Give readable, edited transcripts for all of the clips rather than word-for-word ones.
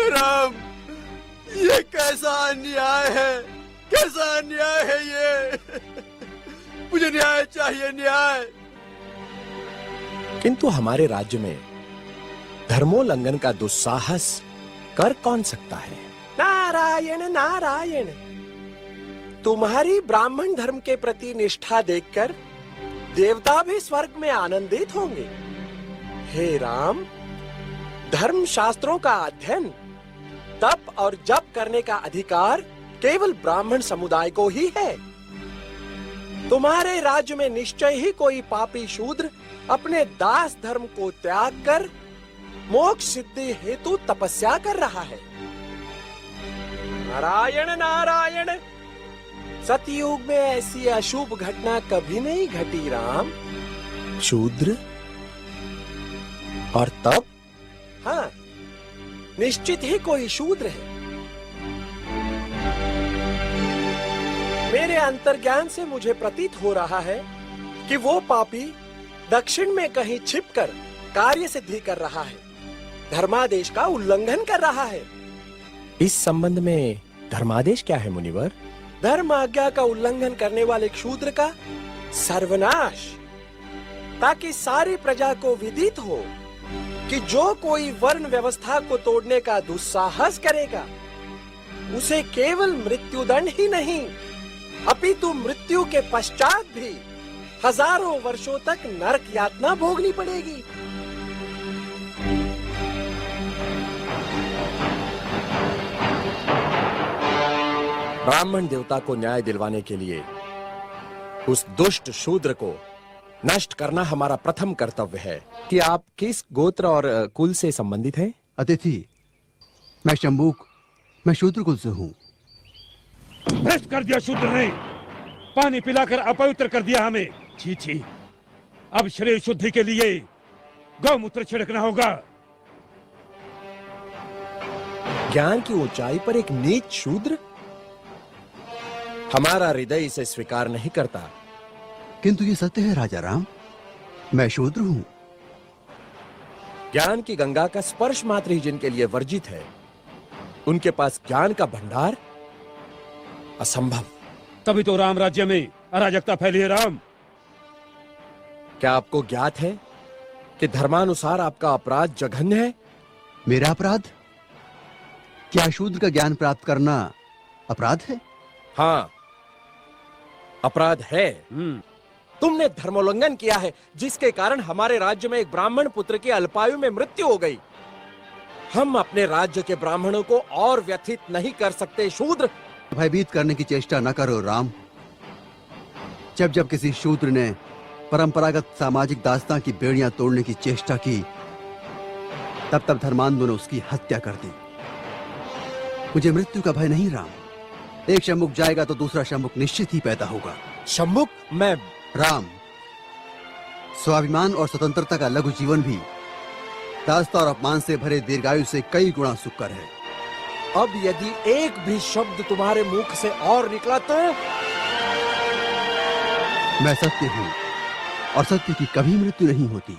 राम, ये कैसा अन्याय है, कैसा अन्याय है ये। मुझे न्याय चाहिए, न्याय। किंतु हमारे राज्य में धर्मोल्लंघन का दुस्साहस कर कौन सकता है? नारायण नारायण, तुम्हारी ब्राह्मण धर्म के प्रति निष्ठा देखकर देवता भी स्वर्ग में आनंदित होंगे। हे राम, धर्म शास्त्रों का अध्ययन, तप और जप करने का अधिकार केवल ब्राह्मण समुदाय को ही है। तुम्हारे राज्य में निश्चय ही कोई पापी शूद्र अपने दास धर्म को त्याग कर मोक्ष सिद्धि हेतु तपस्या कर रहा है। नारायण नारायण, सतयुग में ऐसी अशुभ घटना कभी नहीं घटी राम। शूद्र और तप? हाँ, निश्चित ही कोई शूद्र है। मेरे अंतर्ज्ञान से मुझे प्रतीत हो रहा है कि वो पापी दक्षिण में कहीं छिपकर कार्य सिद्धि कर रहा है, धर्मादेश का उल्लंघन कर रहा है। इस संबंध में धर्मादेश क्या है मुनिवर? धर्म आज्ञा का उल्लंघन करने वाले शूद्र का सर्वनाश, ताकि सारी प्रजा को विदित हो कि जो कोई वर्ण व्यवस्था को तोड़ने का दुस्साहस करेगा उसे केवल मृत्युदंड ही नहीं अपितु मृत्यु के पश्चात भी हजारों वर्षों तक नरक यातना भोगनी पड़ेगी। ब्राह्मण देवता को न्याय दिलवाने के लिए उस दुष्ट शूद्र को नष्ट करना हमारा प्रथम कर्तव्य है। कि आप किस गोत्र और कुल से संबंधित हैं? अतिथि, मैं शंभूक, मैं शूद्र कुल से हूँ। भ्रष्ट कर दिया शूद्र ने, पानी पिलाकर अपवित्र कर दिया हमें। छी छी, अब शरीर शुद्धि के लिए गौमूत्र छिड़कना होगा। ज्ञान की ऊंचाई पर एक नीच शूद्र? हमारा हृदय इसे स्वीकार नहीं करता। किंतु ये सत्य है राजा राम, मैं शूद्र हूँ। ज्ञान की गंगा का स्पर्श मात्र ही जिनके लिए वर्जित है, उनके पास ज्ञान का भंडार असंभव। तभी तो राम राज्य में अराजकता फैली है। राम, क्या आपको ज्ञात है कि धर्मानुसार आपका अपराध जघन्य है? मेरा अपराध? क्या शूद्र का ज्ञान प्राप्त करना अपराध है? हाँ, अपराध है। तुमने धर्मोल्लंघन किया है, जिसके कारण हमारे राज्य में एक ब्राह्मण पुत्र की अल्पायु में मृत्यु हो गई। हम अपने राज्य के ब्राह्मणों को और व्यथित नहीं कर सकते। शूद्र, भयभीत करने की चेष्टा न करो राम। जब जब किसी शूद्र ने परंपरागत सामाजिक दास्तां की बेड़ियां तोड़ने की चेष्टा की, तब तब धर्मांधों ने उसकी हत्या कर दी। मुझे मृत्यु का भय नहीं राम। एक शंभुक जाएगा तो दूसरा शंभुक निश्चित ही पैदा होगा। शंभुक? मैं राम, स्वाभिमान और स्वतंत्रता का लघु जीवन भी दास्ता और अपमान से भरे दीर्घायु से कई गुणा सुखकर है। अब यदि एक भी शब्द तुम्हारे मुख से और निकला तो मैं सत्य हूँ और सत्य की कभी मृत्यु नहीं होती।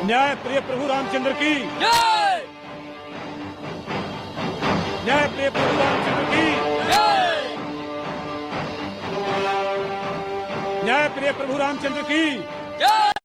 न्याय प्रिय प्रभु रामचंद्र की जय। न्याय प्रिय प्रभु रामचंद्र की जय। न्याय प्रिय प्रभु रामचंद्र की जय।